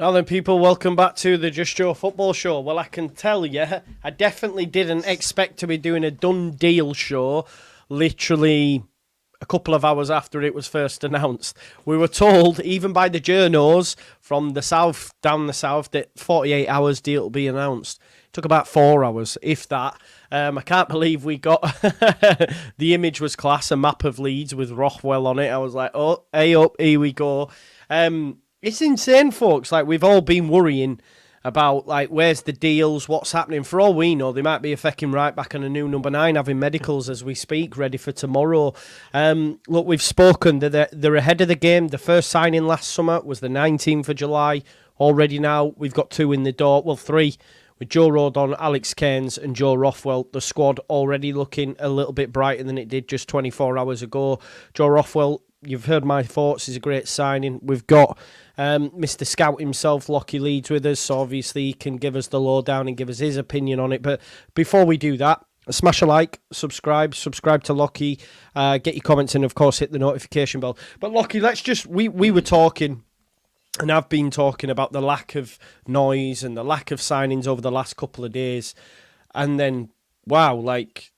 Now then, people, welcome back to the Just Joe Football Show. Well, I can tell you, I definitely didn't expect to be doing a done deal show literally a couple of hours after it was first announced. We were told, even by the journos from the south, down the south, that 48 hours deal will be announced. It took about 4 hours, if that. I can't believe we got... The image was class, a map of Leeds with Rothwell on it. I was like, oh, hey up, here we go. It's insane, folks. Like, we've all been worrying about, like, where's the deals, what's happening. For all we know, they might be a fucking right back on a new number 9 having medicals as we speak, ready for tomorrow. Look, we've spoken. They're ahead of the game. The first signing last summer was the 19th of July. Already now, we've got 2 in the door. Well, 3 with Joe Rothwell, Alex Cairns and Joe Rothwell. The squad already looking a little bit brighter than it did just 24 hours ago. Joe Rothwell, you've heard my thoughts. He's a great signing. We've got Mr. Scout himself, Lockie Leeds, with us. So obviously he can give us the lowdown and give us his opinion on it. But before we do that, smash a like, subscribe to Lockie, get your comments in, of course, hit the notification bell. But Lockie, let's just, we were talking, and I've been talking about the lack of noise and the lack of signings over the last couple of days. And then, wow, like,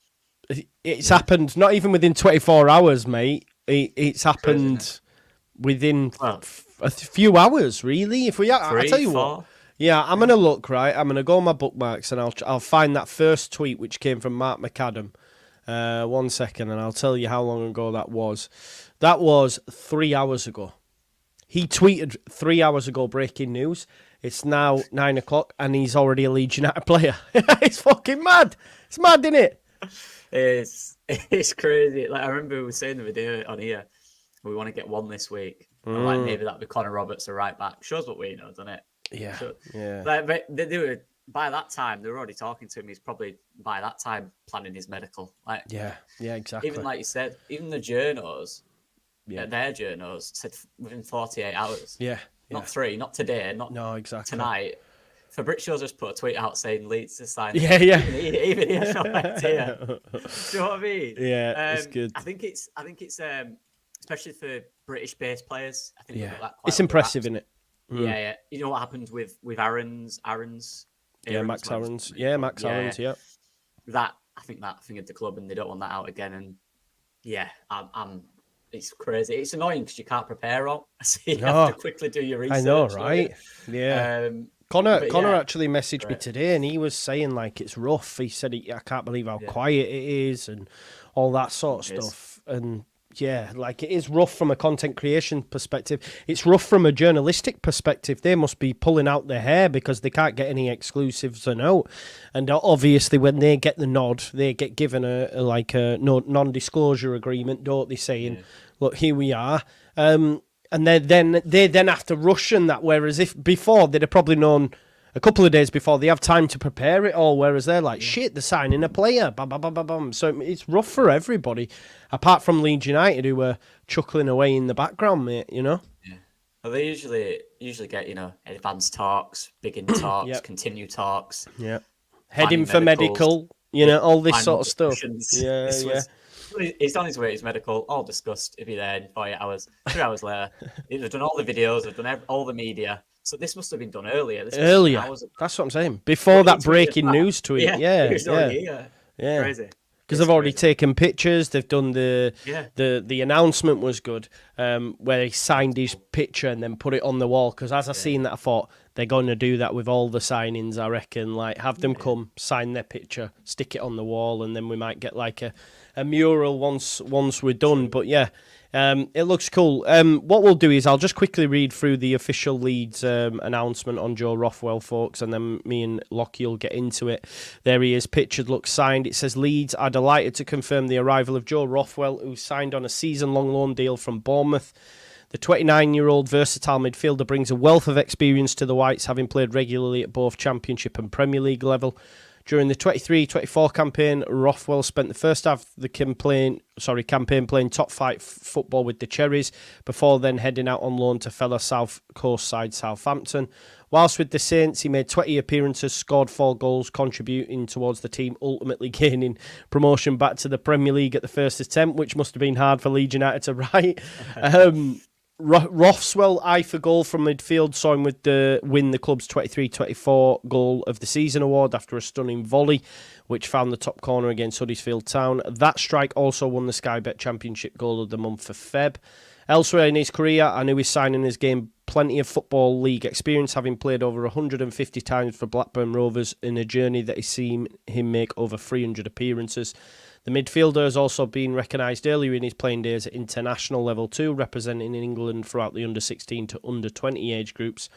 it's happened not even within 24 hours, mate. It's happened within a few hours, really. If we, I tell you what, yeah, I'm gonna look, right. I'm gonna go on my bookmarks and I'll find that first tweet which came from Mark McAdam. 1 second, and I'll tell you how long ago that was. That was 3 hours ago. He tweeted 3 hours ago, breaking news. It's now 9 o'clock, and he's already a Leeds United player. It's fucking mad. It's mad, isn't it? It's crazy. Like, I remember we were saying the video on here, we want to get one this week. And like, maybe that'd be Connor Roberts, a right back. Shows what we know, doesn't it? Yeah. So, yeah. Like, but they were, by that time, they were already talking to him. He's probably, by that time, planning his medical. Like, yeah, exactly. Even like you said, even the journos, their journos said within 48 hours. Yeah. Not 3, not today, not tonight. Fabricio's just put a tweet out saying Leeds to sign. Yeah. Even he has no idea. Do you know what I mean? Yeah, it's good. I think it's especially for British-based players. I think it's impressive, isn't it? Yeah. You know what happened with Aaron's? Max Aaron's. Yeah, Max Aaron's. Yeah. That I think that thing at the club, and they don't want that out again. And it's crazy. It's annoying because you can't prepare on. So you have to quickly do your research. I know, right? Yeah. Connor actually messaged me today, and he was saying, like, it's rough. He said, I can't believe how quiet it is and all that sort of stuff. And yeah, like, it is rough from a content creation perspective. It's rough from a journalistic perspective. They must be pulling out their hair because they can't get any exclusives or no. And obviously, when they get the nod, they get given a non-disclosure agreement, don't they, saying, look, here we are. And they then have to rush and that, whereas if before they'd have probably known a couple of days before, they have time to prepare it all, whereas they're like, shit, they're signing a player. Bam, bam, bam, bam, bam. So it's rough for everybody, apart from Leeds United, who were chuckling away in the background, mate, you know? Yeah. Well, they usually get, advanced talks, begin talks, continue talks. Yeah. Heading for medical, all this sort of stuff. Yeah. He's on his way to his medical, all discussed. He'll be there in 48 hours. 3 hours later, they've done all the videos, they've done all the media. So this must have been done earlier. That's what I'm saying. Before that breaking news tweet. Yeah. Crazy. Because they've already taken pictures. They've done the announcement was good, where he signed his picture and then put it on the wall. Because as I seen that, I thought they're going to do that with all the signings. I reckon, like, have them come sign their picture, stick it on the wall, and then we might get like a mural once we're done. But yeah, it looks cool. What we'll do is I'll just quickly read through the official Leeds announcement on Joe Rothwell, folks, and then me and Lockie will get into it. There he is, pictured, looks signed. It says, Leeds are delighted to confirm the arrival of Joe Rothwell, who signed on a season-long loan deal from Bournemouth. The 29-year-old versatile midfielder brings a wealth of experience to the Whites, having played regularly at both Championship and Premier League level. During the 23-24 campaign, Rothwell spent the first half of the campaign playing top-flight football with the Cherries, before then heading out on loan to fellow South Coast side Southampton. Whilst with the Saints, he made 20 appearances, scored 4 goals, contributing towards the team ultimately gaining promotion back to the Premier League at the first attempt, which must have been hard for Leeds United to write. Rothwell, eye for goal from midfield, saw him win the club's 23-24 goal of the season award after a stunning volley, which found the top corner against Huddersfield Town. That strike also won the Sky Bet Championship Goal of the Month for Feb. Elsewhere in his career, I knew his signing has gained plenty of Football League experience, having played over 150 times for Blackburn Rovers in a journey that has seen him make over 300 appearances. The midfielder has also been recognised earlier in his playing days at international level too, representing England throughout the under-16 to under-20 age groups.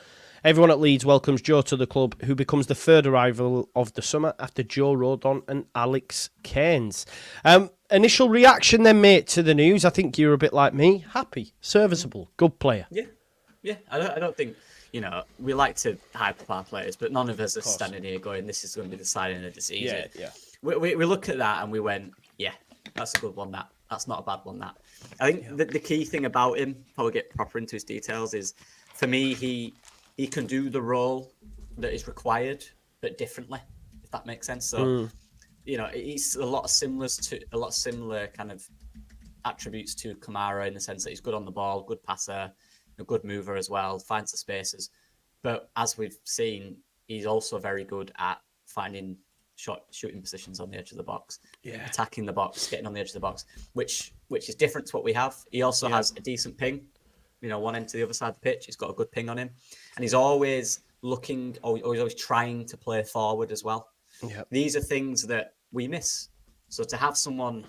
Everyone at Leeds welcomes Joe to the club, who becomes the third arrival of the summer after Joe Rodon and Alex Cairns. Initial reaction then, mate, to the news. I think you're a bit like me. Happy, serviceable, good player. Yeah. I don't think, we like to hype up our players, but none of us are standing here going, this is going to be the signing of the season. Yeah. We look at that and we went, yeah, that's a good one, that's not a bad one, that. I think the key thing about him, before we get proper into his details, is, for me, he can do the role that is required, but differently, if that makes sense. So, he's a lot of similar kind of attributes to Kamara, in the sense that he's good on the ball, good passer, a good mover as well, finds the spaces. But as we've seen, he's also very good at finding shooting positions on the edge of the box, attacking the box, getting on the edge of the box, which is different to what we have. He also has a decent ping, one end to the other side of the pitch. He's got a good ping on him, and he's always looking, or he's always trying to play forward as well. These are things that we miss. So to have someone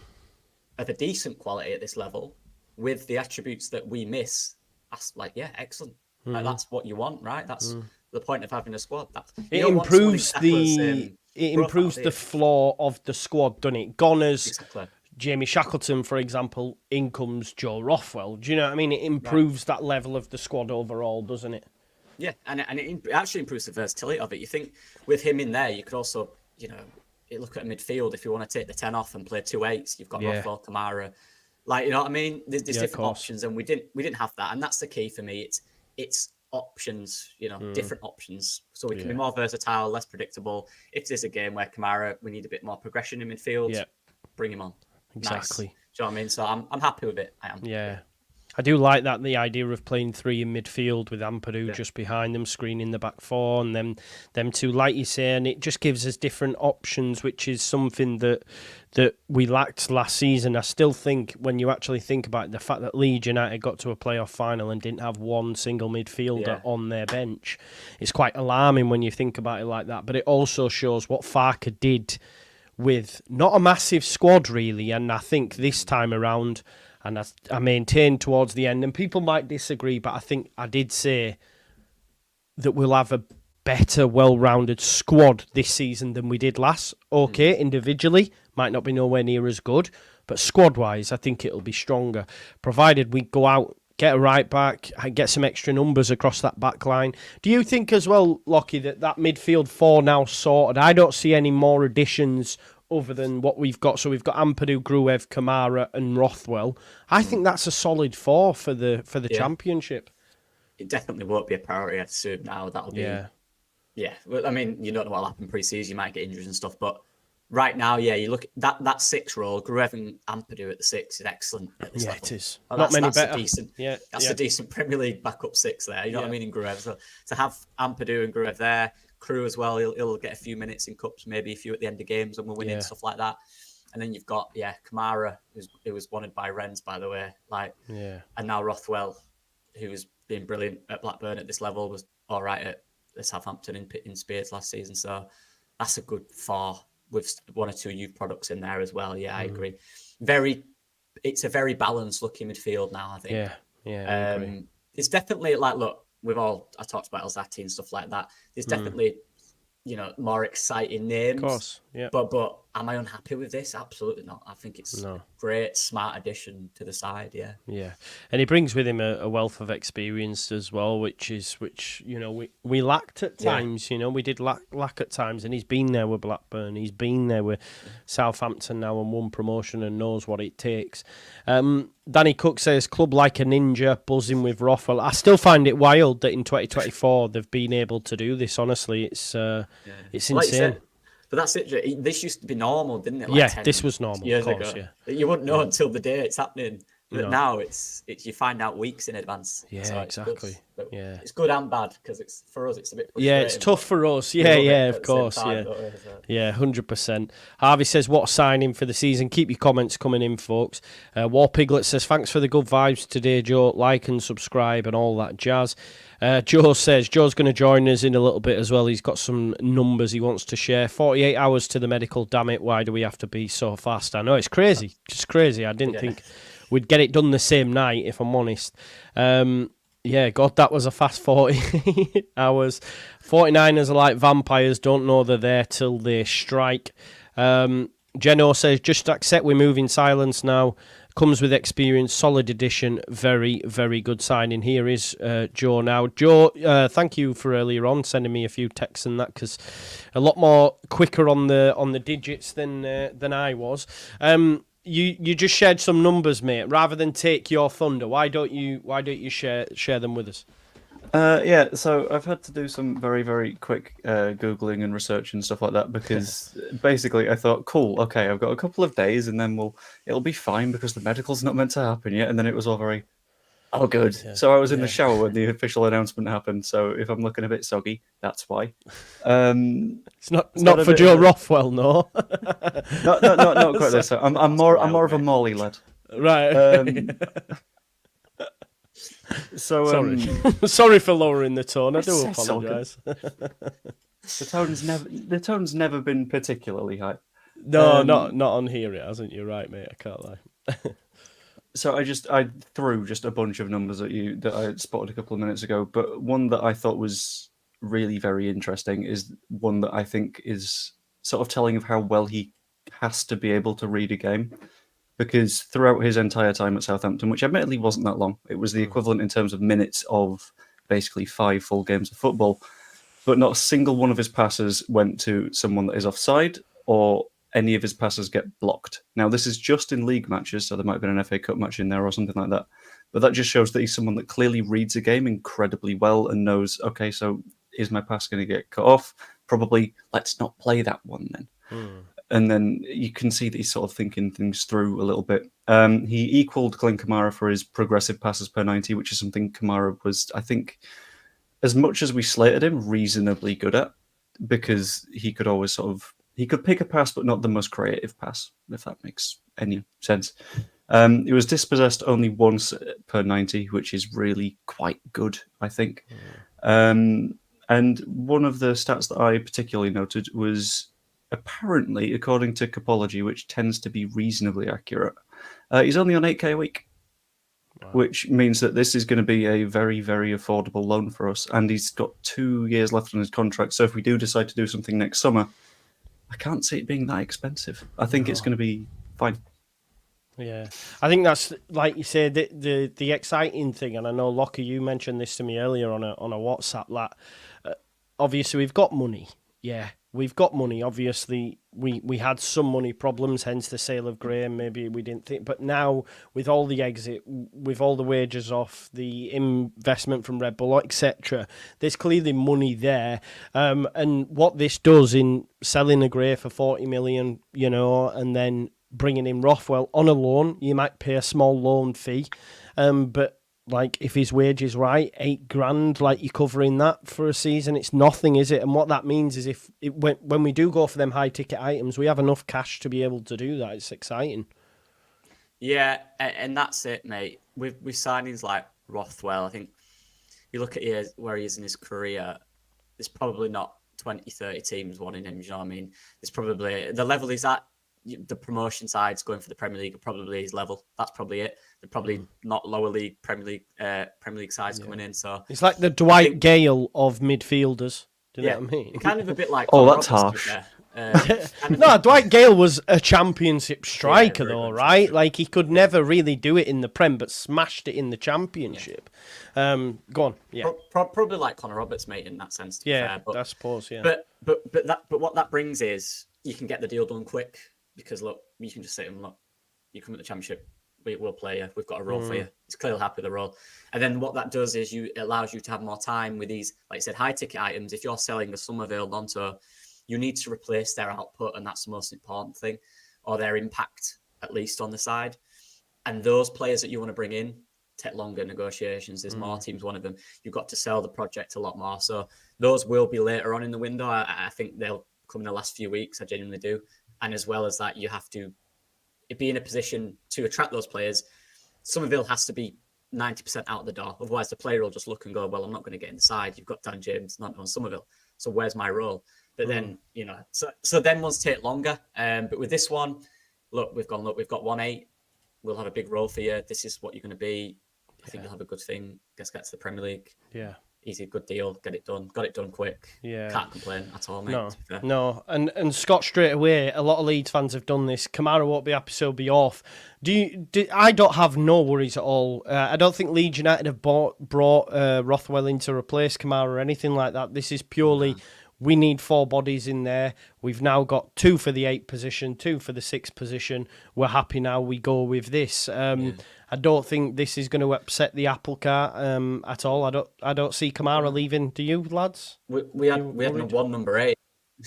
of a decent quality at this level with the attributes that we miss, that's excellent. Like, that's what you want, right? That's the point of having a squad. It improves the floor of the squad, doesn't it? Goners, Jamie Shackleton, for example, in comes Joe Rothwell. Do you know what I mean? It improves that level of the squad overall, doesn't it? Yeah, and it actually improves the versatility of it. You think with him in there, you could also, look at a midfield. If you want to take the 10 off and play 2-8s, you've got Rothwell, Kamara. You know what I mean? There's different options, and we didn't have that, and that's the key for me. It's options, different options, so we can be more versatile, less predictable. If there's a game where Kamara, we need a bit more progression in midfield, bring him on. Exactly. Nice. Do you know what I mean? So I'm happy with it. I am. Yeah. I do like that, the idea of playing three in midfield with Ampadu just behind them, screening the back four, and them two, like you say, and it just gives us different options, which is something that we lacked last season. I still think, when you actually think about it, the fact that Leeds United got to a playoff final and didn't have one single midfielder on their bench, it's quite alarming when you think about it like that. But it also shows what Farke did with not a massive squad, really, and I think this time around, and I maintained towards the end, and people might disagree, but I think I did say that we'll have a better, well-rounded squad this season than we did last. Okay, individually, might not be nowhere near as good, but squad-wise, I think it'll be stronger, provided we go out, get a right back, and get some extra numbers across that back line. Do you think as well, Lockie, that midfield four now sorted? I don't see any more additions other than what we've got. So we've got Ampadu, Gruev, Kamara and Rothwell. I think that's a solid four for the championship. It definitely won't be a priority, I'd assume now. That'll be... Yeah. Well, I mean, you don't know what'll happen pre-season. You might get injuries and stuff, but right now, you look at that 6 role, Gruev and Ampadu at the 6 is excellent at this level. It is. Not many better. That's a decent Premier League backup 6 there. You know what I mean, in Gruev. So to have Ampadu and Gruev there, Crew as well, he'll get a few minutes in cups, maybe a few at the end of games when we're winning, stuff like that. And then you've got Kamara, who was wanted by Rennes, by the way, and now Rothwell, who has been brilliant at Blackburn at this level, was all right at Southampton in Spades last season. So that's a good 4 with 1 or 2 youth products in there as well. Yeah, I agree. It's a very balanced looking midfield now, I think. Yeah. I agree. It's definitely look. I talked about Elzati and stuff like that. There's definitely, more exciting names. Of course, yeah. But am I unhappy with this? Absolutely not. I think it's a great, smart addition to the side. Yeah. Yeah, and he brings with him a wealth of experience as well, which we lacked at times. We did lack at times, and he's been there with Blackburn. He's been there with Southampton now and won promotion and knows what it takes. Danny Cook says, club like a ninja, buzzing with Rothwell. I still find it wild that in 2024 they've been able to do this. Honestly, it's insane. But that's it. This used to be normal, didn't it? This was normal. Years of course, ago. You wouldn't know until the day it's happening. But No. now it's you find out weeks in advance. Yeah, so exactly. Yeah. It's good and bad because it's for us. It's a bit Yeah, frustrating. it's tough but for us. we Yeah, love it yeah, at of the same course. time, Yeah. don't we? So- Yeah, 100%. Harvey says, what signing for the season? Keep your comments coming in, folks. War Piglet says, thanks for the good vibes today, Joe. Like and subscribe and all that jazz. Joe says, Joe's going to join us in a little bit as well. He's got some numbers he wants to share. 48 hours to the medical, damn it. Why do we have to be so fast? I know, it's crazy. Just crazy. I didn't think we'd get it done the same night, if I'm honest. Yeah, God, that was a fast 40 hours. 49ers are like vampires, don't know they're there till they strike. Geno says, just accept we move in silence now. Comes with experience, solid addition, very, very good signing. Here is Joe now. Joe, thank you for earlier on sending me a few texts and that, because a lot more quicker on the digits than I was. You just shared some numbers, mate. Rather than take your thunder, why don't you share them with us? Yeah, so I've had to do some very, very quick Googling and research and stuff like that because basically I thought, cool, okay, I've got a couple of days and then it'll be fine because the medical's not meant to happen yet. And then it was all very, oh, good. Yeah. So I was in the shower when the official announcement happened. So if I'm looking a bit soggy, that's why. It's not for Joe Rothwell, no. Not quite this. I'm more of a Morley lad. Right. So sorry, sorry for lowering the tone. I do it's so apologise. The tone's never been particularly high. No, not on here. It hasn't. You're right, mate. I can't lie. So I threw just a bunch of numbers at you that I spotted a couple of minutes ago, but one that I thought was really very interesting is one that I think is sort of telling of how well he has to be able to read a game. Because throughout his entire time at Southampton, which admittedly wasn't that long, it was the equivalent in terms of minutes of basically 5 full games of football, but not a single one of his passes went to someone that is offside or any of his passes get blocked. Now, this is just in league matches, so there might have been an FA Cup match in there or something like that, but that just shows that he's someone that clearly reads a game incredibly well and knows, okay, so is my pass going to get cut off? Probably, let's not play that one then. And then you can see that he's sort of thinking things through a little bit. He equaled Glenn Kamara for his progressive passes per 90, which is something Kamara was, I think, as much as we slated him, reasonably good at, because he could always he could pick a pass, but not the most creative pass, if that makes any sense. He was dispossessed only once per 90, which is really quite good, I think. And one of the stats that I particularly noted was, apparently, according to Capology, which tends to be reasonably accurate, he's only on 8k a week, which means that this is going to be a very, very affordable loan for us. And he's got 2 years left on his contract. So if we do decide to do something next summer, I can't see it being that expensive. I think it's going to be fine. Yeah, I think that's, like you said, the exciting thing. And I know, Lockie, you mentioned this to me earlier on a WhatsApp. That obviously we've got money. Yeah, we've got money. Obviously, we had some money problems, hence the sale of Graham. Maybe we didn't think. But now, with all the exit, with all the wages off, the investment from Red Bull, etc., there's clearly money there. And what this does in selling a Gray for 40 million, and then bringing in Rothwell on a loan, you might pay a small loan fee. But like, if his wage is right, $8,000, like, you're covering that for a season, it's nothing, is it? And what that means is when we do go for them high ticket items, we have enough cash to be able to do that. It's exciting. Yeah, and that's it, mate. With signings like Rothwell, I think you look at where he is in his career, there's probably not 20, 30 teams wanting him, you know what I mean? There's probably, the level he's at, the promotion sides going for the Premier League are probably his level. That's probably it. They're probably not lower league Premier League sides coming in. So it's like the Dwight Gale of midfielders. Do you know what I mean? Kind of a bit like. Oh, that's harsh. No, Dwight Gale was a championship striker, though, right? Like, he could never really do it in the Prem, but smashed it in the Championship. Go on, yeah. Probably like Connor Roberts, mate, in that sense. To be fair. But, I suppose, yeah. But what that brings is you can get the deal done quick. Because, look, you can just say to him, look, you come at the Championship, we'll play you. We've got a role for you. He's clearly happy with the role. And then what that does is it allows you to have more time with these, like I said, high-ticket items. If you're selling a Summerville Lonto, you need to replace their output, and that's the most important thing, or their impact, at least, on the side. And those players that you want to bring in take longer negotiations. There's more teams wanting them. You've got to sell the project a lot more. So those will be later on in the window. I think they'll come in the last few weeks. I genuinely do. And as well as that, you have to be in a position to attract those players. Somerville has to be 90% out the door. Otherwise, the player will just look and go, well, I'm not going to get inside. You've got Dan James, not on Somerville. So where's my role? But then, so then ones take longer. But with this one, we've got 1-8. We'll have a big role for you. This is what you're going to be. I think you'll have a good thing. Get to the Premier League. Yeah. Easy, good deal. Get it done. Got it done quick. Yeah. Can't complain at all, mate. No. And Scott, straight away, a lot of Leeds fans have done this. Kamara won't be happy, so he'll be off. I don't have no worries at all. I don't think Leeds United have brought Rothwell in to replace Kamara or anything like that. This is purely... We need 4 bodies in there. We've now got 2 for the 8th position, 2 for the 6th position. We're happy now. We go with this. I don't think this is going to upset the apple cart at all. I don't see Kamara leaving. Do you, lads? We had number 8.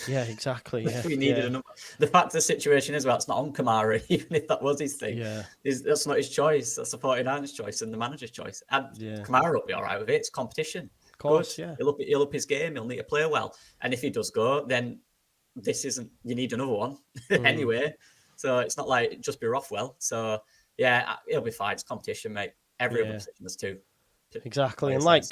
Yeah, exactly. Yeah, we needed a number. The fact of the situation is, well, it's not on Kamara, even if that was his thing. Yeah. That's not his choice. That's the 49ers' choice and the manager's choice. And Kamara will be all right with it. It's competition. Of course, good. Yeah. He'll up his game. He'll need to play well. And if he does go, then this isn't. You need another one anyway. So it's not like just be Rothwell. So yeah, he'll be fine. It's competition, mate. Every other position has 2. Exactly, and like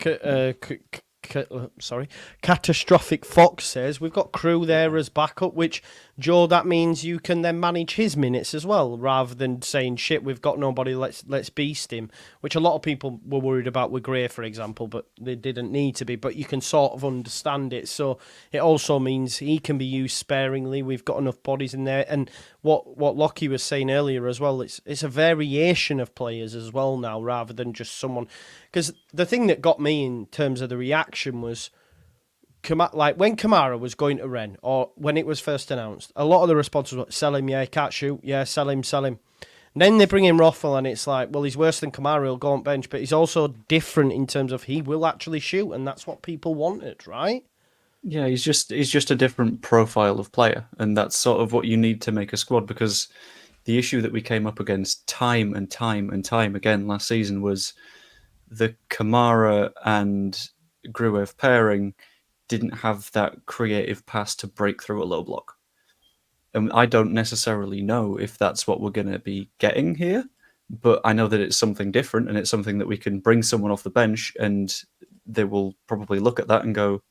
Catastrophic Fox says, we've got Crew there as backup, which, Joe, that means you can then manage his minutes as well, rather than saying, shit, we've got nobody, let's beast him, which a lot of people were worried about with Gray, for example, but they didn't need to be, but you can sort of understand it. So it also means he can be used sparingly. We've got enough bodies in there, and what Lockie was saying earlier as well, it's a variation of players as well now, rather than just someone. Because the thing that got me in terms of the reaction was, like when Kamara was going to Rennes, or when it was first announced, a lot of the responses were, sell him, yeah, he can't shoot, yeah, sell him. And then they bring in Rothwell, and it's like, well, he's worse than Kamara, he'll go on bench, but he's also different in terms of he will actually shoot, and that's what people wanted, right? Yeah, he's just a different profile of player, and that's sort of what you need to make a squad, because the issue that we came up against time and time again last season was the Kamara and Gruev pairing didn't have that creative pass to break through a low block. And I don't necessarily know if that's what we're going to be getting here, but I know that it's something different, and it's something that we can bring someone off the bench, and they will probably look at that and go,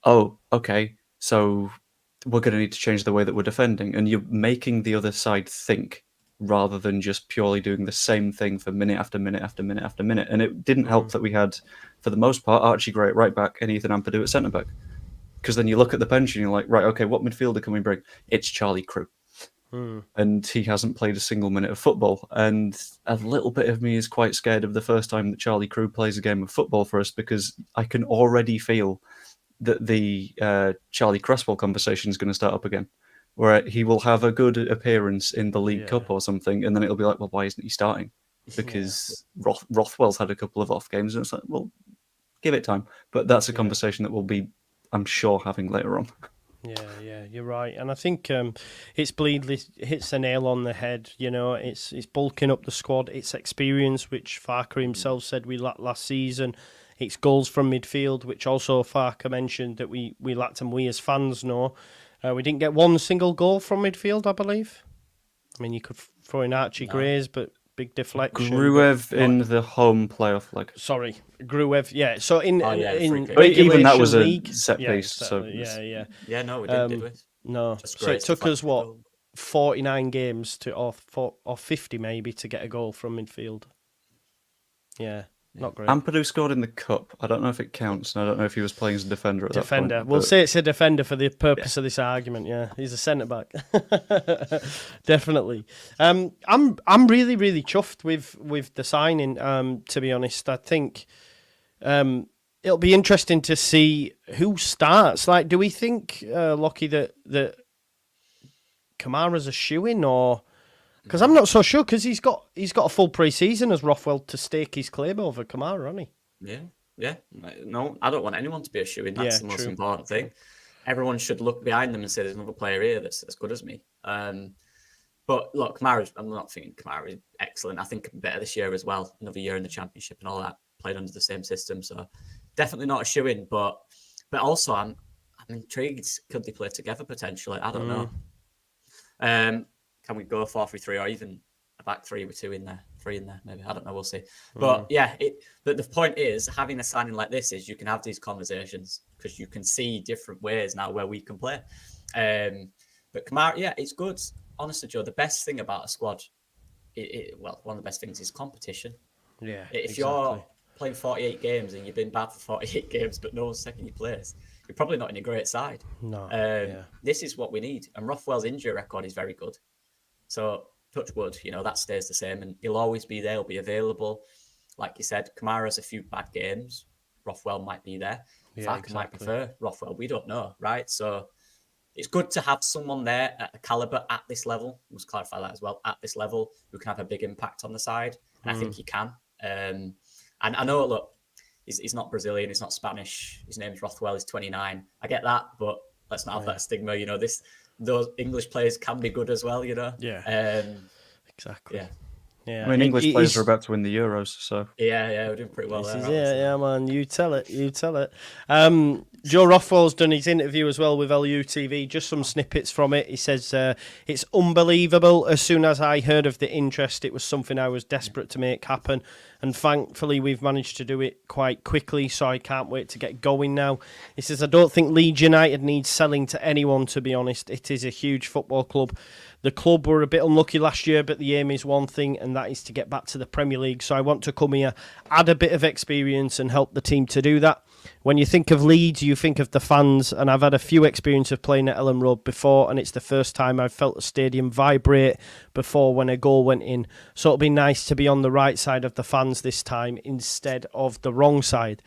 oh, okay, so we're going to need to change the way that we're defending. And you're making the other side think, rather than just purely doing the same thing for minute after minute after minute after minute. And it didn't help that we had, for the most part, Archie Gray at right back and Ethan Ampadu at centre back. Because then you look at the bench and you're like, right, okay, what midfielder can we bring? It's Charlie Crew. And he hasn't played a single minute of football. And a little bit of me is quite scared of the first time that Charlie Crew plays a game of football for us, because I can already feel that the Charlie Cresswell conversation is going to start up again, where he will have a good appearance in the League Cup or something, and then it'll be like, well, why isn't he starting? Because Rothwell's had a couple of off games, and it's like, well, give it time. But that's a conversation that we'll be, I'm sure, having later on. Yeah, you're right. And I think it's Bleedley hits the nail on the head. You know, it's bulking up the squad. It's experience, which Farker himself said we lacked last season. It's goals from midfield, which also Farker mentioned that we lacked, and we as fans know. We didn't get one single goal from midfield, I believe. I mean, you could throw in Archie Grays, but big deflection. Gruev in the home playoff leg. Sorry, Gruev, yeah. So in even that was a league, set piece. Exactly. So yeah, no, we didn't do it. No, so it took us 49 games or 50 maybe to get a goal from midfield. Yeah. Not great. Ampadu scored in the cup. I don't know if it counts, and I don't know if he was playing as a defender at that point. We'll say it's a defender for the purpose of this argument. Yeah, he's a centre back, definitely. I'm really chuffed with the signing. To be honest, I think it'll be interesting to see who starts. Like, do we think, Lockie, that Kamara's a shoo-in, or? Because I'm not so sure, because he's got a full pre-season as Rothwell to stake his claim over Kamara, hasn't he? Yeah. No, I don't want anyone to be a shoo-in. That's the most important thing. Everyone should look behind them and say, there's another player here that's as good as me. But look, I'm not thinking Kamara is excellent. I think better this year as well. Another year in the Championship and all that, played under the same system. So definitely not a shoe-in. But also, I'm intrigued. Could they play together potentially? I don't know. Can we go 4-3-3 or even a back three with three in there? Maybe, I don't know. We'll see. But yeah, but the point is, having a signing like this is you can have these conversations because you can see different ways now where we can play. But Kamara, yeah, it's good. Honestly, Joe, the best thing about a squad, one of the best things is competition. Yeah, if you're playing 48 games and you've been bad for 48 games, but no one's taking your place, you're probably not in a great side. No. This is what we need. And Rothwell's injury record is very good. So, touch wood, that stays the same. And he'll always be there. He'll be available. Like you said, Kamara's a few bad games. Rothwell might be there. Farke might prefer Rothwell. We don't know, right? So, it's good to have someone there at a caliber at this level. Let's clarify that as well. At this level, who can have a big impact on the side. And I think he can. And I know, look, he's not Brazilian. He's not Spanish. His name is Rothwell. He's 29. I get that, but let's not have that stigma. Those English players can be good as well. Yeah. Exactly. Yeah. Yeah. I mean, English players are about to win the Euros, so yeah, we're doing pretty well there. Yeah, man. You tell it. Joe Rothwell's done his interview as well with LUTV. Just some snippets from it. He says, it's unbelievable. As soon as I heard of the interest, it was something I was desperate to make happen. And thankfully, we've managed to do it quite quickly, so I can't wait to get going now. He says, I don't think Leeds United needs selling to anyone, to be honest. It is a huge football club. The club were a bit unlucky last year, but the aim is one thing, and that is to get back to the Premier League. So I want to come here, add a bit of experience and help the team to do that. When you think of Leeds, you think of the fans, and I've had a few experience of playing at Ellen Road before, and it's the first time I've felt the stadium vibrate before when a goal went in. So it'll be nice to be on the right side of the fans this time instead of the wrong side.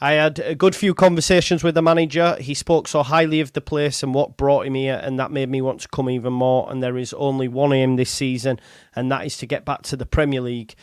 I had a good few conversations with the manager. He spoke so highly of the place and what brought him here, and that made me want to come even more. And there is only one aim this season, and that is to get back to the Premier League.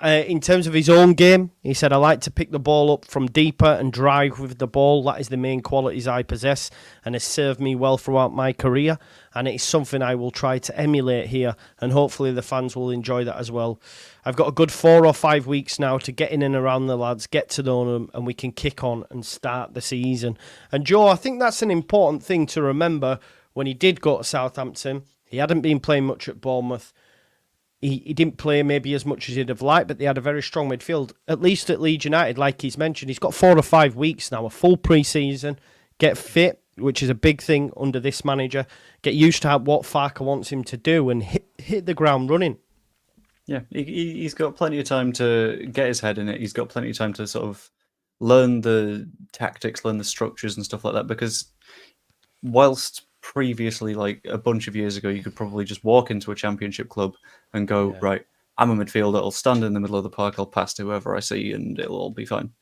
In terms of his own game, he said, I like to pick the ball up from deeper and drive with the ball. That is the main qualities I possess and has served me well throughout my career. And it is something I will try to emulate here, and hopefully the fans will enjoy that as well. I've got a good 4 or 5 weeks now to get in and around the lads, get to know them, and we can kick on and start the season. And Joe, I think that's an important thing to remember when he did go to Southampton. He hadn't been playing much at Bournemouth. He didn't play maybe as much as he'd have liked, but they had a very strong midfield. At least at Leeds United, like he's mentioned, he's got 4 or 5 weeks now, a full pre-season, get fit, which is a big thing under this manager, get used to what Farke wants him to do and hit the ground running. Yeah, he's got plenty of time to get his head in it. He's got plenty of time to sort of learn the tactics, learn the structures and stuff like that, because whilst previously, like a bunch of years ago, you could probably just walk into a championship club and go, right, I'm a midfielder, I'll stand in the middle of the park, I'll pass to whoever I see and it'll all be fine.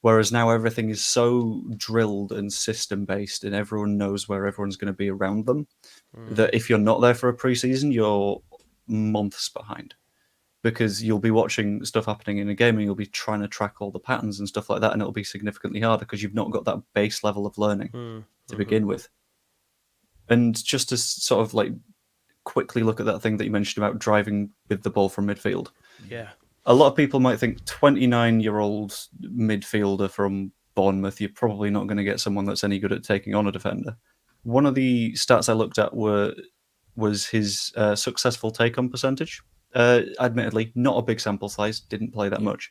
Whereas now everything is so drilled and system-based and everyone knows where everyone's going to be around them, that if you're not there for a pre-season, you're months behind. Because you'll be watching stuff happening in a game and you'll be trying to track all the patterns and stuff like that, and it'll be significantly harder because you've not got that base level of learning to begin with. And just to sort of like quickly look at that thing that you mentioned about driving with the ball from midfield. Yeah. A lot of people might think 29-year-old midfielder from Bournemouth, you're probably not going to get someone that's any good at taking on a defender. One of the stats I looked at was his successful take-on percentage. Admittedly, not a big sample size, didn't play that much.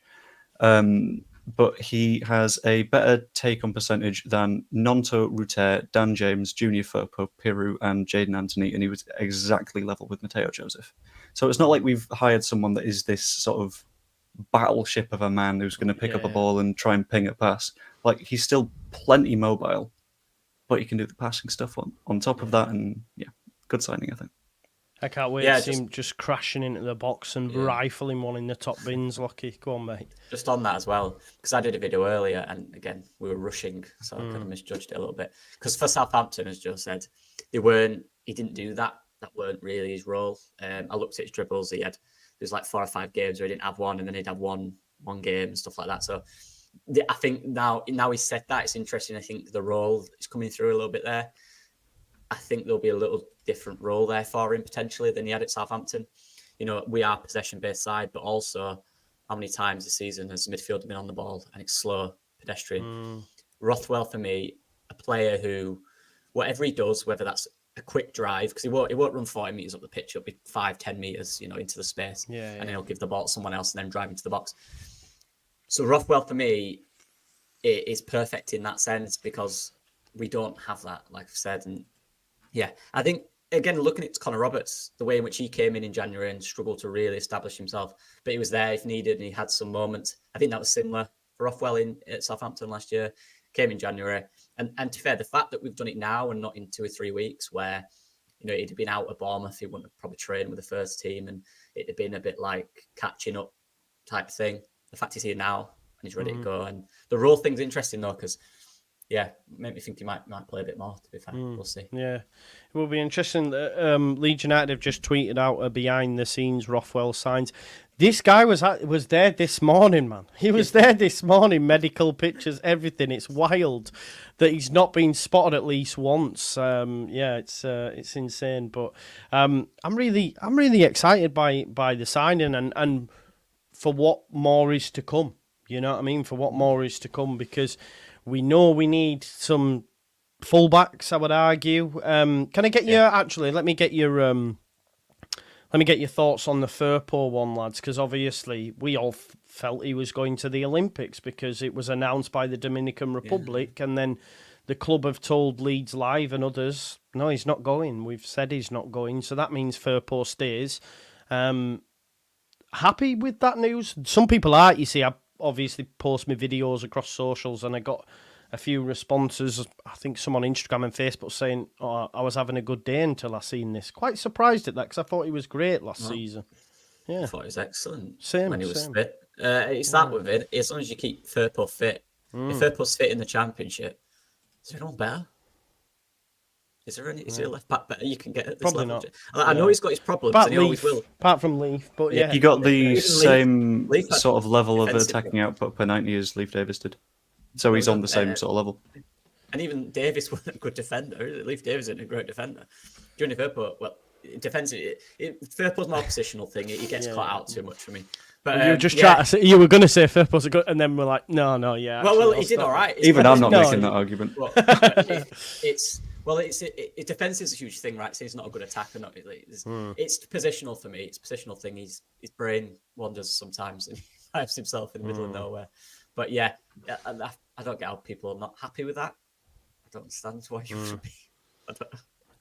But he has a better take-on percentage than Nonto, Ruter, Dan James, Junior Firpo, Piru, and Jadon Anthony, and he was exactly level with Mateo Joseph. So it's not like we've hired someone that is this sort of battleship of a man who's going to pick up a ball and try and ping it past. Like, he's still plenty mobile, but he can do the passing stuff on top of that, and good signing, I think. I can't wait to see him just crashing into the box and rifling one in the top bins, Lockie. Go on, mate. Just on that as well, because I did a video earlier, and again, we were rushing, so I kind of misjudged it a little bit. Because for Southampton, as Joe said, he didn't do that. That weren't really his role. I looked at his dribbles. There's like 4 or 5 games where he didn't have one, and then he'd have one game and stuff like that. So I think now he's said that, it's interesting. I think the role is coming through a little bit there. I think there'll be a little different role there for him potentially than he had at Southampton. We are possession-based side, but also how many times this season has midfield been on the ball and it's slow, pedestrian. Rothwell, for me, a player who, whatever he does, whether that's a quick drive, because he won't run 40 metres up the pitch, it'll be 5-10 metres, into the space, and he'll give the ball to someone else and then drive into the box. So Rothwell, for me, is perfect in that sense because we don't have that, like I've said. And yeah, I think, again, looking at Connor Roberts, the way in which he came in January and struggled to really establish himself, but he was there if needed and he had some moments. I think that was similar for Rothwell at Southampton last year. Came in January. And to be fair, the fact that we've done it now and not in 2 or 3 weeks where, he'd have been out at Bournemouth, he wouldn't have probably trained with the first team and it'd have been a bit like catching up type thing. The fact he's here now and he's ready to go. And the role thing's interesting though, because made me think he might play a bit more, to be fair. We'll see. Yeah. It will be interesting. Leeds United have just tweeted out a behind-the-scenes Rothwell signs. This guy was there this morning, man. He was there this morning, medical pictures, everything. It's wild that he's not been spotted at least once. It's insane. But I'm really excited by the signing and for what more is to come. You know what I mean? For what more is to come, because we know we need some fullbacks, I would argue. Can I get your let me get your thoughts on the Firpo one, lads, because obviously we all felt he was going to the Olympics because it was announced by the Dominican Republic, and then the club have told Leeds Live and others, no, he's not going. We've said he's not going, so that means Firpo stays. Happy with that news? Some people are, you see. I obviously post my videos across socials and I got a few responses. I think some on Instagram and Facebook saying, I was having a good day until I seen this. Quite surprised at that because I thought he was great last season. Yeah, I thought he was excellent. Same when he was fit. It's that with it. As long as you keep Firpo fit. If Firpo's fit in the Championship, is there anyone better? Is there a left back better you can get at this Probably level? not. I know he's got his problems, and he always will. Apart from Leaf, but yeah. He got the same Leaf sort of level of defensive attacking output per 90 as Leif Davis did. So he's on the same sort of level. And even Davis wasn't a good defender. Leif Davis isn't a great defender. Johnny Firpo, well, defensive. Firpo's more positional thing. He gets caught out too much for me. But you were just trying to say, you were going to say Firpo's a good, and then we're like, no, yeah. Well, he did all right. Even I'm not making that argument. It's defense is a huge thing, right? So he's not a good attacker. It's positional for me. It's a positional thing. His brain wanders sometimes and he finds himself in the middle of nowhere. But I don't get how people are not happy with that. I don't understand why you would be.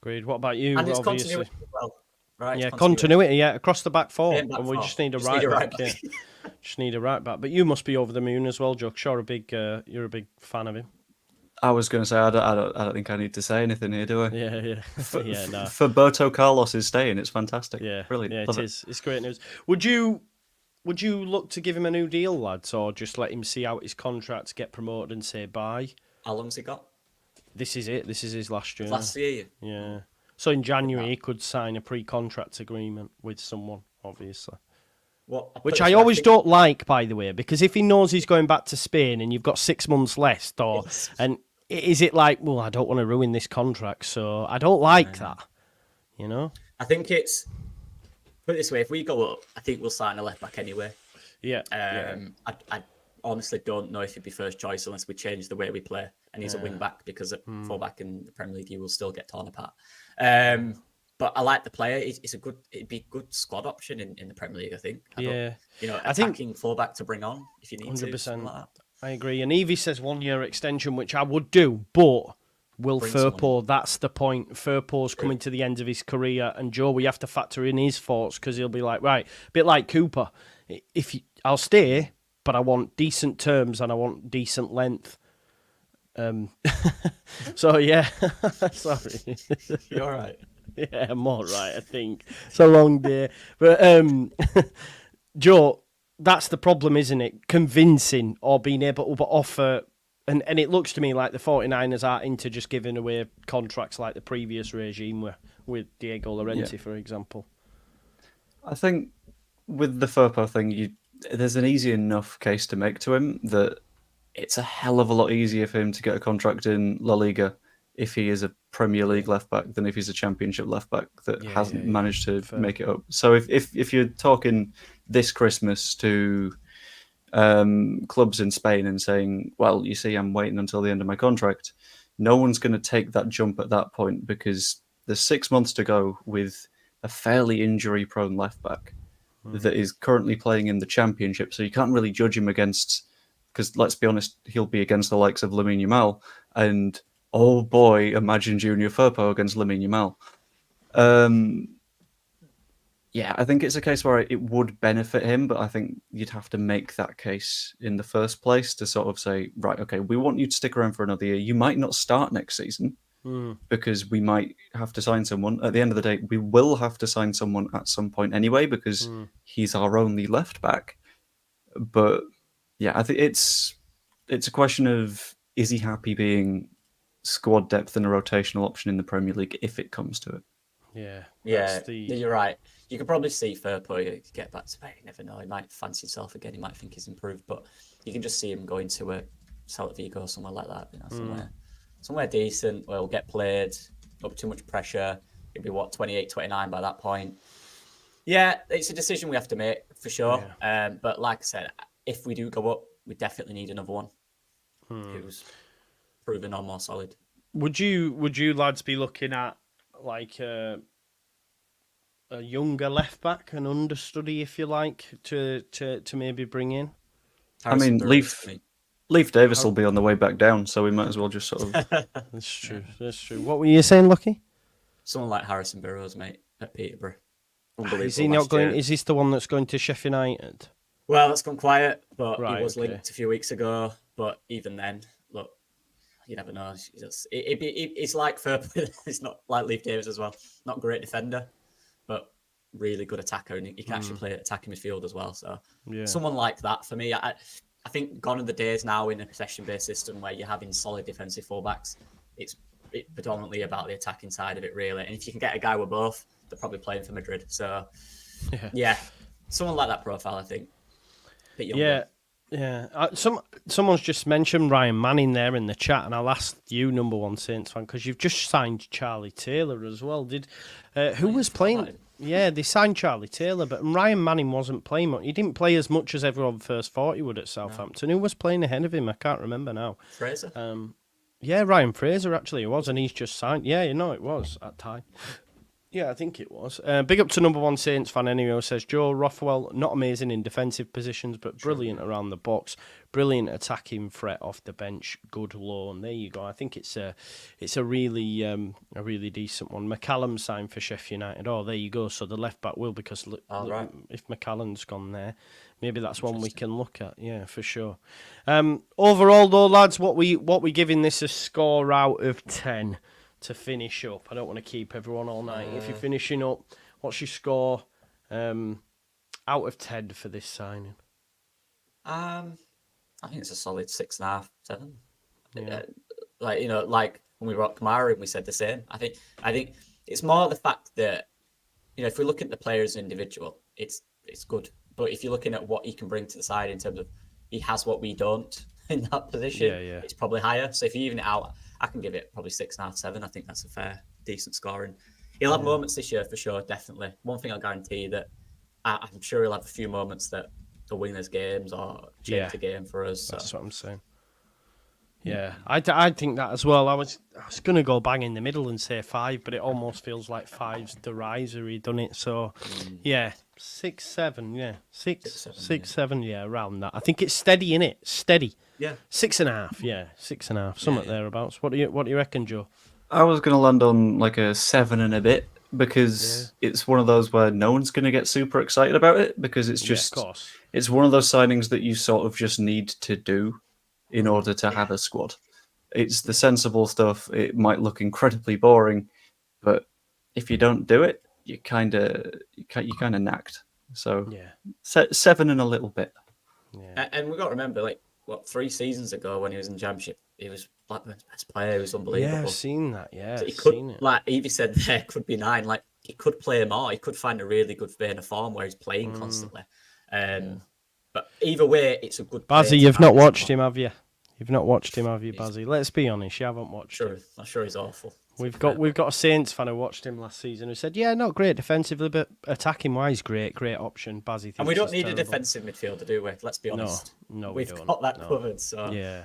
Agreed. What about you? And it's obviously continuity as well, right? Yeah, continuity. Yeah, across the back four, and we just need a right back. Yeah. Just need a right back. But you must be over the moon as well, Joe. You're a big fan of him. I was going to say I don't think I need to say anything here, do I? Yeah. No. For Berto Carlos is staying. It's fantastic. Yeah, brilliant. Yeah, it is. It's great news. Would you look to give him a new deal, lads, or just let him see out his contract, get promoted, and say bye? How long's he got? This is it. This is his last year. Last year. Yeah. So in January he could sign a pre-contract agreement with someone, obviously. Which I always don't like, by the way, because if he knows he's going back to Spain and you've got 6 months left, and is it like, well, I don't want to ruin this contract, so I don't like that, you know? I think it's, put it this way, if we go up, I think we'll sign a left back anyway. Yeah. I honestly don't know if he'd be first choice unless we change the way we play, and he's a wing back, because at full back in the Premier League, he will still get torn apart. But I like the player. It'd be a good squad option in the Premier League, I think. Attacking fullback to bring on if you need 100%. to. Like that. I agree. And Evie says 1 year extension, which I would do, but will Firpo, that's the point. Firpo's coming to the end of his career, and Joe, we have to factor in his thoughts, because he'll be like, right, a bit like Cooper. I'll stay, but I want decent terms and I want decent length. So yeah, sorry. You're all right. Yeah, I'm all right, I think. It's a long day. But, Joe, that's the problem, isn't it? Convincing or being able to offer... And it looks to me like the 49ers are into just giving away contracts like the previous regime with Diego Llorente, for example. I think with the Firpo thing, there's an easy enough case to make to him that it's a hell of a lot easier for him to get a contract in La Liga if he is a Premier League left back than if he's a Championship left back that hasn't managed to make it up. So if you're talking this Christmas to clubs in Spain and saying, well, you see, I'm waiting until the end of my contract, no one's going to take that jump at that point because there's 6 months to go with a fairly injury-prone left back that is currently playing in the Championship. So you can't really judge him against, because let's be honest, he'll be against the likes of Lamine Yamal, and oh boy, imagine Junior Firpo against Lamine Yamal. Yeah, I think it's a case where it would benefit him, but I think you'd have to make that case in the first place to sort of say, right, okay, we want you to stick around for another year. You might not start next season because we might have to sign someone. At the end of the day, we will have to sign someone at some point anyway because he's our only left back. But yeah, I think it's a question of, is he happy being squad depth and a rotational option in the Premier League if it comes to it? Yeah, you're right. You could probably see Firpo get back to Spain. You never know. He might fancy himself again. He might think he's improved, but you can just see him going to a Celta Vigo or somewhere like that. You know, somewhere decent where he'll get played, not too much pressure. He'll be 28, 29 by that point. Yeah, it's a decision we have to make for sure. Yeah. But like I said, if we do go up, we definitely need another one who's proven or more solid. Would you lads be looking at like a younger left back, an understudy, if you like, to maybe bring in? Harrison Leif Davis will be on the way back down, so we might as well just sort of. That's true. That's true. What were you saying, Lucky? Someone like Harrison Burrows, mate, at Peterborough. Is he not going? Is this the one that's going to Sheffield United? Well, that's gone quiet, but he was linked a few weeks ago. But even then, look, you never know. It's like Firpo. It's not like Leif Davis as well. Not a great defender, but really good attacker, and he can actually play attacking midfield as well. So someone like that for me, I think gone are the days now in a possession-based system where you're having solid defensive fullbacks. It's predominantly about the attacking side of it, really. And if you can get a guy with both, they're probably playing for Madrid. So yeah, someone like that profile, I think. Yeah. Someone's just mentioned Ryan Manning there in the chat, and I'll ask you, number one Saints fan, because you've just signed Charlie Taylor as well. Who was playing? Yeah, they signed Charlie Taylor, but Ryan Manning wasn't playing much. He didn't play as much as everyone first thought he would at Southampton. Who was playing ahead of him? I can't remember now. Fraser? Yeah, Ryan Fraser actually it was, and he's just signed. Yeah, it was at time. Yeah, I think it was. Big up to number one Saints fan anyway, who says Joe Rothwell, not amazing in defensive positions, but brilliant around the box. Brilliant attacking threat off the bench. Good loan. There you go. I think it's a really decent one. McCallum signed for Sheffield United. Oh, there you go. So the left back will, because if McCallum's gone there, maybe that's one we can look at. Yeah, for sure. Overall though, lads, what we giving this a score out of 10? To finish up, I don't want to keep everyone all night. If you're finishing up, what's your score out of 10 for this signing? I think it's a solid 6.5, 7. Yeah. Like when we brought Kamara in, we said the same. I think it's more the fact that if we look at the player as an individual, it's good. But if you're looking at what he can bring to the side in terms of he has what we don't in that position, it's probably higher. So if you even it out, I can give it probably 6.5, 7. I think that's a fair, decent scoring. He'll have moments this year for sure, definitely. One thing I'll guarantee that I'm sure he'll have a few moments that will win us games or change the game for us. That's what I'm saying. Yeah, I think that as well. I was going to go bang in the middle and say 5, but it almost feels like 5's the riser he done it. So, 6, 7, 6, 7, around that. I think it's steady, innit? Steady. Yeah. 6.5, 6.5, something thereabouts. What do you reckon, Joe? I was going to land on like a 7 and a bit because it's one of those where no one's going to get super excited about it because it's just it's one of those signings that you sort of just need to do in order to have a squad. It's the sensible stuff. It might look incredibly boring, but if you don't do it, you kind of knacked. So 7 and a little bit. Yeah. And we've got to remember, 3 seasons ago when he was in the Championship, he was Blackburn's best player. He was unbelievable. Yeah, I've seen that. Yeah, so he could, like Evie said, there could be 9. Like he could play more. He could find a really good vein of form where he's playing constantly. But either way, it's a good. Bazzi, you've not watched him, have you? You've not watched him, have you, Bazzy? Let's be honest, you haven't watched him. I'm sure he's awful. We've got a Saints fan who watched him last season who said, yeah, not great defensively, but attacking wise, great option. Bazzy thinks and we don't he's need terrible. a defensive midfielder, do we? Let's be honest. No, we've don't. got that covered. So yeah,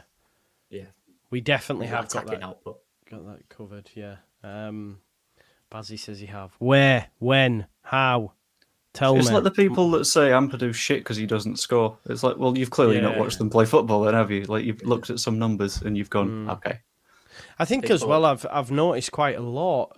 yeah, we definitely have got attacking that. output. Got that covered. Yeah. Bazzy says you have. Where? When? How? Tell It's me. like the people that say Ampadu's shit because he doesn't score. It's like, well, you've clearly not watched them play football, then, have you? Like, you've looked at some numbers and you've gone, okay. I think as well, I've noticed quite a lot.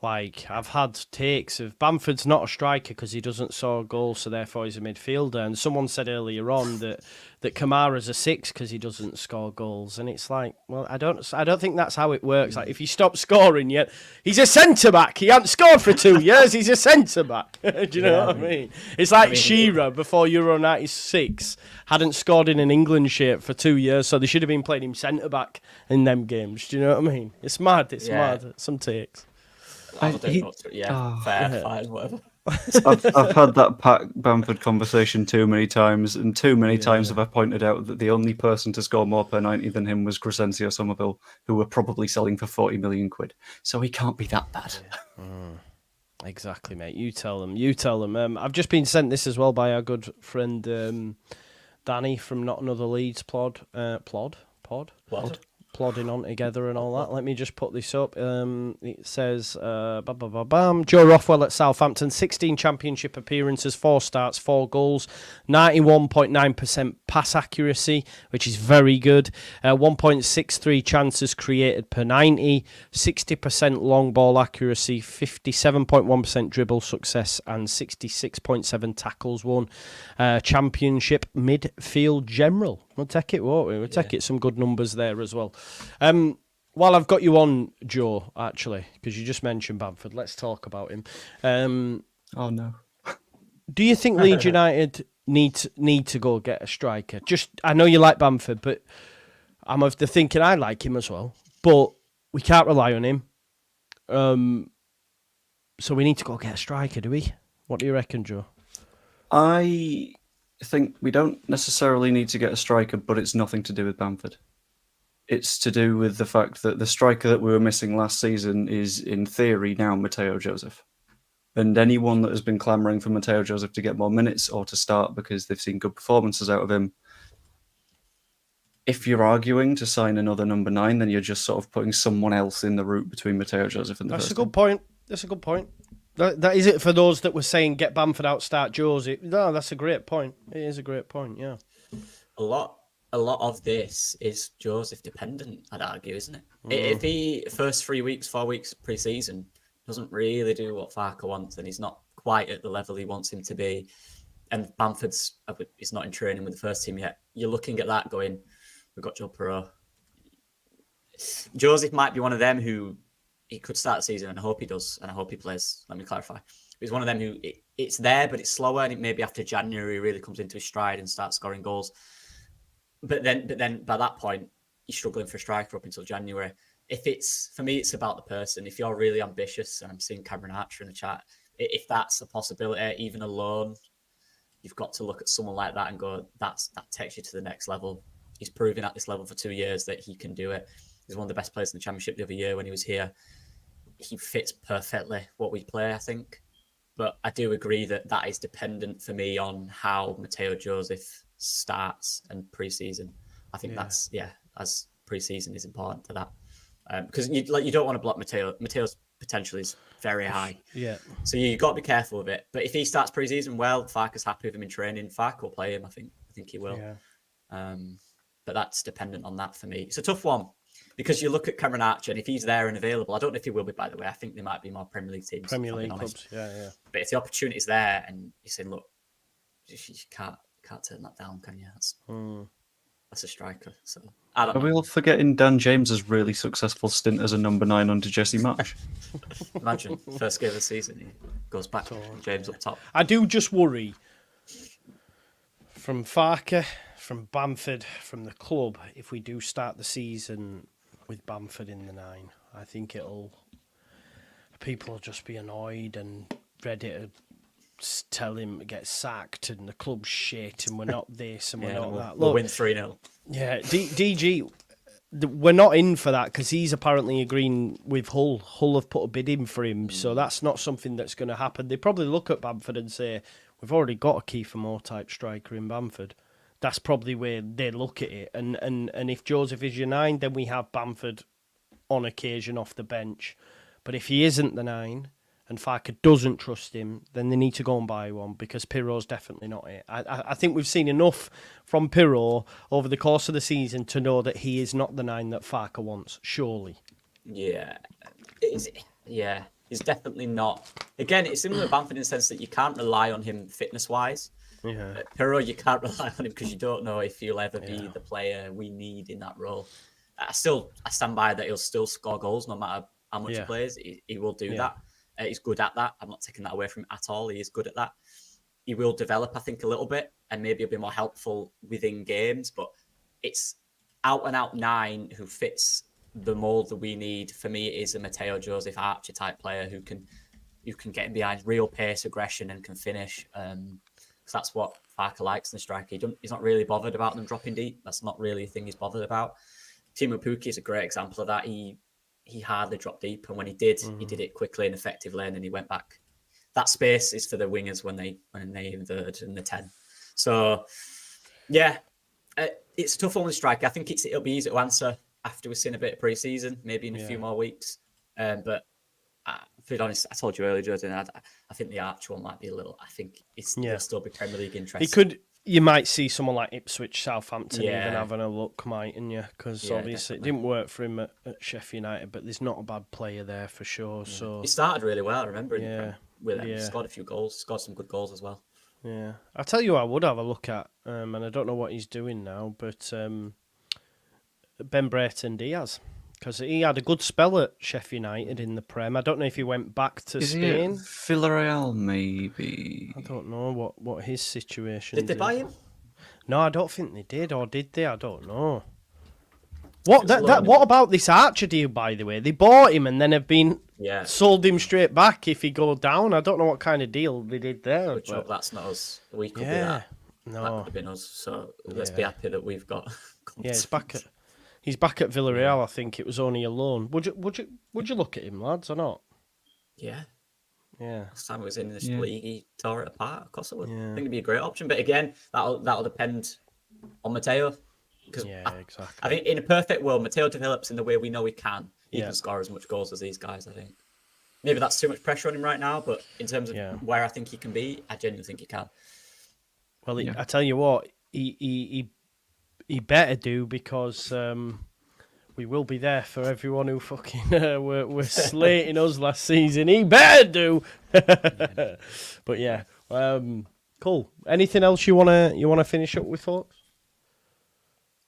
Like, I've had takes of Bamford's not a striker because he doesn't score goals, so therefore he's a midfielder. And someone said earlier on that Kamara's a 6 because he doesn't score goals. And it's like, well, I don't think that's how it works. Like, if you stop scoring yet, he's a centre-back. He hasn't scored for 2 years. He's a centre-back. Do you know what I mean? It's like Shearer before Euro 96 hadn't scored in an England shirt for 2 years, so they should have been playing him centre-back in them games. Do you know what I mean? It's mad. It's mad. Some takes. Fair, fine, whatever. I've had that Pat Bamford conversation too many times, and too many times have I pointed out that the only person to score more per 90 than him was Crescencio Somerville, who were probably selling for 40 million quid. So he can't be that bad. Exactly, mate. You tell them. I've just been sent this as well by our good friend Danny from Not Another Leeds plodding on together and all that. Let me just put this up. It says, Joe Rothwell at Southampton, 16 championship appearances, 4 starts, 4 goals, 91.9% pass accuracy, which is very good, 1.63 chances created per 90, 60% long ball accuracy, 57.1% dribble success, and 66.7 tackles won. Championship midfield general. We'll take it, won't we? We'll take it. Some good numbers there as well. While I've got you on, Joe, actually, because you just mentioned Bamford, let's talk about him. Oh, no. Do you think Leeds United need to go get a striker? I know you like Bamford, but I'm of the thinking I like him as well. But we can't rely on him. So we need to go get a striker, do we? What do you reckon, Joe? I think we don't necessarily need to get a striker, but it's nothing to do with Bamford. It's to do with the fact that the striker that we were missing last season is, in theory, now Mateo Joseph. And anyone that has been clamouring for Mateo Joseph to get more minutes or to start because they've seen good performances out of him, if you're arguing to sign another number 9, then you're just sort of putting someone else in the route between Mateo Joseph and the That's first a good point. That's a good point. That is it for those that were saying get Bamford out, start Joseph. No, that's a great point. It is a great point, yeah. A lot of this is Joseph dependent, I'd argue, isn't it? If he first 3 weeks, 4 weeks pre-season doesn't really do what Farke wants, and he's not quite at the level he wants him to be, and Bamford's is not in training with the first team yet, you're looking at that going, we've got Joe Perreault. Joseph might be one of them who he could start the season, and I hope he does, and I hope he plays. Let me clarify. He's one of them who it's there, but it's slower, and it maybe after January really comes into his stride and starts scoring goals. But then by that point, you're struggling for a striker up until January. For me, it's about the person. If you're really ambitious, and I'm seeing Cameron Archer in the chat, if that's a possibility, even alone, you've got to look at someone like that and go, that takes you to the next level. He's proven at this level for 2 years that he can do it. He's one of the best players in the Championship the other year when he was here. He fits perfectly what we play, I think. But I do agree that is dependent for me on how Mateo Joseph starts and pre-season. I think as pre-season is important to that. Because you don't want to block Mateo. Mateo's potential is very high. Yeah. So you've got to be careful with it. But if he starts pre-season well, Farke's happy with him in training. Farke will play him. I think he will. Yeah. But that's dependent on that for me. It's a tough one because you look at Cameron Archer, and if he's there and available, I don't know if he will be, by the way. I think there might be more Premier League teams. Premier League clubs, yeah. But if the opportunity's there and you're saying, look, you can't turn that down, can you? That's a striker. So I don't know. Are we all forgetting Dan James's really successful stint as a number 9 under Jesse Marsh? Imagine, first game of the season, he goes back to James up top. I do just worry from Farke, from Bamford, from the club, if we do start the season with Bamford in the 9, I think people will just be annoyed and ready to tell him to get sacked and the club's shit and we're not this and we're not that. We'll Look, win 3-0. yeah, DG, we're not in for that because he's apparently agreeing with Hull. Hull have put a bid in for him, so that's not something that's going to happen. They probably look at Bamford and say, we've already got a Kiefer Moore type striker in Bamford. That's probably where they look at it. And if Joseph is your 9, then we have Bamford on occasion off the bench. But if he isn't the 9 and Farke doesn't trust him, then they need to go and buy one because Pirro's definitely not it. I think we've seen enough from Pirro over the course of the season to know that he is not the 9 that Farke wants, surely. Yeah. He's definitely not. Again, it's similar to Bamford in the sense that you can't rely on him fitness-wise. Yeah. Pirro, you can't rely on him because you don't know if he'll ever be the player we need in that role. I stand by that he'll still score goals no matter how much he plays. He will do that. He's good at that. I'm not taking that away from him at all. He is good at that. He will develop, I think, a little bit, and maybe he'll be more helpful within games. But it's out and out 9 who fits the mold that we need. For me, it is a Mateo Joseph Archer type player who can get in behind real pace, aggression, and can finish. Because that's what Farke likes in the striker. He's not really bothered about them dropping deep. That's not really a thing he's bothered about. Timo Pukki is a great example of that. He hardly dropped deep, and when he did it quickly and effectively, and then he went back. That space is for the wingers when they invert in the 10. So, yeah, it's a tough one with striker. I think it'll be easy to answer after we've seen a bit of pre-season, maybe in a few more weeks. But to be honest, I told you earlier, Jordan, I think the Arch one might be a little. I think it'll still be Premier League interest. You might see someone like Ipswich, Southampton even Yeah. having a look, mightn't you? Because obviously it didn't work for him at Sheffield United, but there's not a bad player there for sure. Yeah. So He started really well, I remember. With him. Yeah. He scored a few goals, scored some good goals as well. yeah, I'll tell you, I would have a look at, and I don't know what he's doing now, but Ben Brayton Diaz, because he had a good spell at Sheffield United in the Prem. I don't know if he went back to Is he Spain. at Villarreal, maybe? I don't know what his situation. Did they buy him? No, I don't think they did, or did they? I don't know. What about this Archer deal, by the way? They bought him and then have been sold him straight back if he goes down. I don't know what kind of deal they did there. Which hope that's not us. We could be that. No. That could have been us. So let's be happy that we've got. Yeah, he's back at Villarreal. I think it was only a loan. Would you look at him, lads, or not? Yeah. Yeah. Last time I was in this league, he tore it apart. Of course, I would. I think it'd be a great option. But again, that'll depend on Mateo. Exactly. I think in a perfect world, Mateo develops in the way we know he can. He can score as much goals as these guys, I think. Maybe that's too much pressure on him right now, but in terms of where I think he can be, I genuinely think he can. Well, I tell you what, he better do, because we will be there for everyone who fucking were slating us last season. He better do. But yeah, cool. Anything else you wanna finish up with, folks?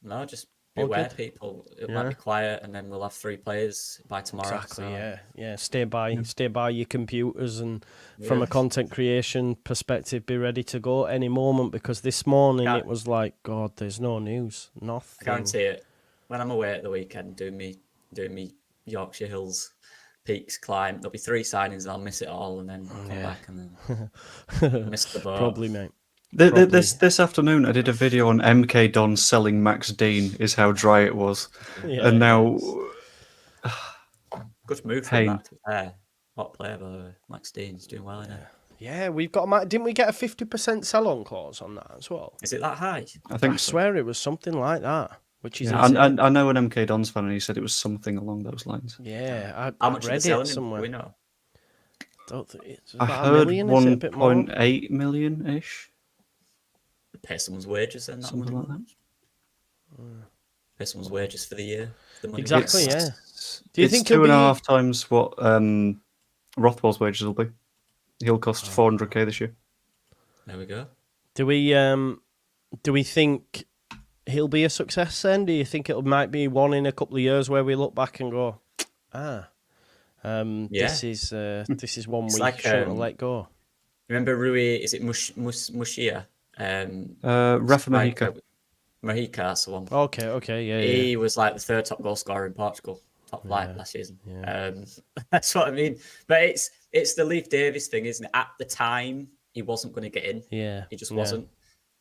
No, just beware, people. It might be quiet, and then we'll have 3 players by tomorrow. Exactly. So. Yeah. Stay by your computers, and from a content creation perspective, be ready to go any moment, because this morning it was like, God, there's no news, nothing. I guarantee it. When I'm away at the weekend doing me Yorkshire Hills peaks climb, there'll be 3 signings, and I'll miss it all, and then I'll come back and then miss the boat. Probably, mate. This afternoon, I did a video on MK Don selling Max Dean, is how dry it was. And now... Good move from that. Hot player, by the way. Max Dean's doing well, isn't it? Yeah, we've got... Didn't we get a 50% sell-on clause on that as well? Is it that high? I swear it was something like that, which is... I know an MK Dons fan, and he said it was something along those lines. Yeah, how much read are they selling it somewhere. We know. It's I about heard 1 million, 1.8 million-ish. Pay someone's wages then. Something like that. Pay someone's wages for the year. The money. Exactly, yeah. Do you think 2.5 times what Rothwell's wages will be? He'll cost 400k this year. There we go. Do we think he'll be a success then? Do you think it might be one in a couple of years where we look back and go, this is one we shouldn't have let go? Remember Rui? Is it Mushia? Rafa Mahika. Mahika, that's the one. Okay, yeah. He was like the 3rd top goal scorer in Portugal, top flight last season. Yeah. That's what I mean. But it's the Leif Davis thing, isn't it? At the time, he wasn't going to get in. Yeah, He just wasn't.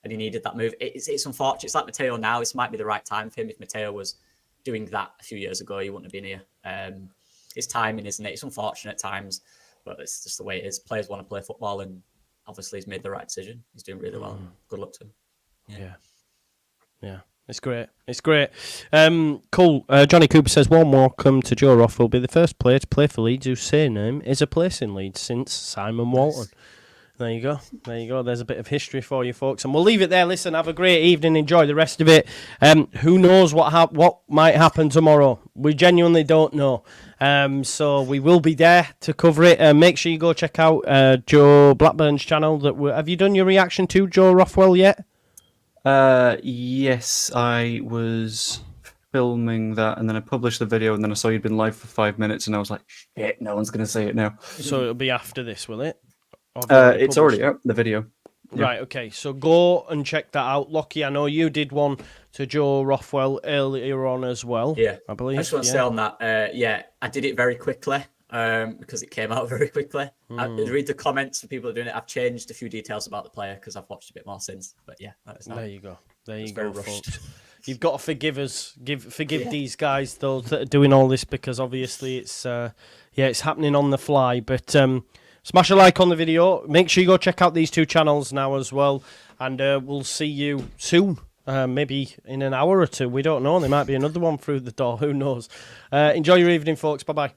And he needed that move. It's unfortunate. It's like Matteo now. This might be the right time for him. If Matteo was doing that a few years ago, he wouldn't have been here. It's timing, isn't it? It's unfortunate at times, but it's just the way it is. Players want to play football, and obviously he's made the right decision. He's doing really well. Good luck to him. Yeah. It's great. It's great. Cool. Johnny Cooper says, warm welcome to Joe Rothwell. Will be the first player to play for Leeds whose surname is a place in Leeds since Simon Walton. There you go. There you go. There's a bit of history for you folks. And we'll leave it there. Listen, have a great evening. Enjoy the rest of it. Who knows what might happen tomorrow? We genuinely don't know. So we will be there to cover it. Make sure you go check out Joe Blackburn's channel. Have you done your reaction to Joe Rothwell yet? Yes, I was filming that, and then I published the video, and then I saw you'd been live for 5 minutes, and I was like, shit, no one's going to see it now. So it'll be after this, will it? It's already out, the video. Yeah. Right, okay, so go and check that out. Lockie, I know you did one to Joe Rothwell earlier on as well. Yeah, I believe. I just want to say on that, I did it very quickly because it came out very quickly. I read the comments for people doing it. I've changed a few details about the player because I've watched a bit more since. But yeah, there you go. There you very go, rushed. folks. You've got to forgive us. Forgive these guys though that are doing all this because obviously it's happening on the fly. But smash a like on the video. Make sure you go check out these two channels now as well, and we'll see you soon. Maybe in an hour or two. We don't know. There might be another one through the door. Who knows? Enjoy your evening, folks. Bye bye.